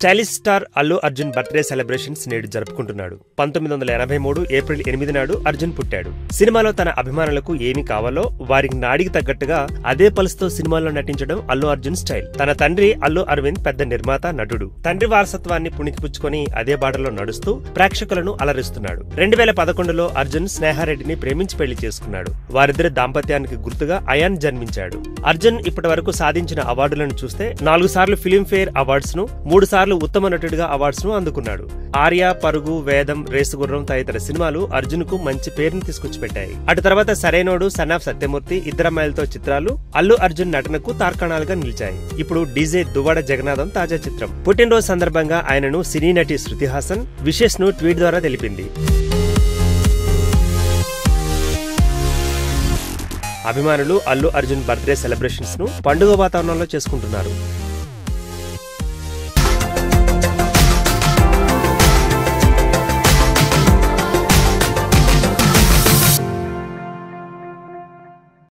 Stylish star Allu Arjun birthday celebrations నేడు జరుపుకుంటున్నాడు. 1983 April 8 నాడు అర్జున్ పుట్టాడు. సినిమాలో తన అభిమానులకు ఏమి కావాలో వారికి నాడికి తగ్గట్టుగా అదే పలుసుతో సినిమాల్లో నటించడం అల్లు అర్జున్ స్టైల్. తన తండ్రి అల్లు అరవింద్ పెద్ద నిర్మాత, నటుడు. తండ్రి వారసత్వాన్ని పుణికిపుచ్చుకొని అదే బాటలో నడుస్తూ ప్రేక్షకులను అలరిస్తున్నాడు. 2011లో అర్జున్ స్నేహారెడ్డిని ప్రేమించి పెళ్లి చేసుకున్నాడు. వారిద్దరి దాంపత్యానికి గుర్తుగా అయాన్ జన్మించాడు. అర్జున్ ఇప్పటి వరకు సాధించిన అవార్డులను చూస్తే 4 సార్లు ఫిలింఫేర్ అవార్డ్స్ ను, 3 సార్లు ఉత్తమ నటుడిగా అవార్డ్స్ ను అందుకున్నాడు. ఆర్య, పరుగు, వేదం, రేసుగుర్రం తదితర సినిమాలు అర్జున్ కు మంచి పేరును తీసుకొచ్చిపెట్టాయి. అటు తర్వాత సరైనోడు, సన్ ఆఫ్ సత్యమూర్తి, ఇద్దరమ్మాయిలతో చిత్రాలు అల్లు అర్జున్ నటనకు తార్కాణాలుగా నిలిచాయి. ఇప్పుడు డీజే దువ్వాడ జగన్నాథం తాజా చిత్రం. పుట్టినరోజు సందర్భంగా ఆయనను సినీ నటి శృతి హాసన్ విషెస్ ను ట్వీట్ ద్వారా తెలిపింది. అభిమానులు అల్లు అర్జున్ బర్త్డే సెలబ్రేషన్స్ ను పండుగ వాతావరణంలో చేసుకుంటున్నారు.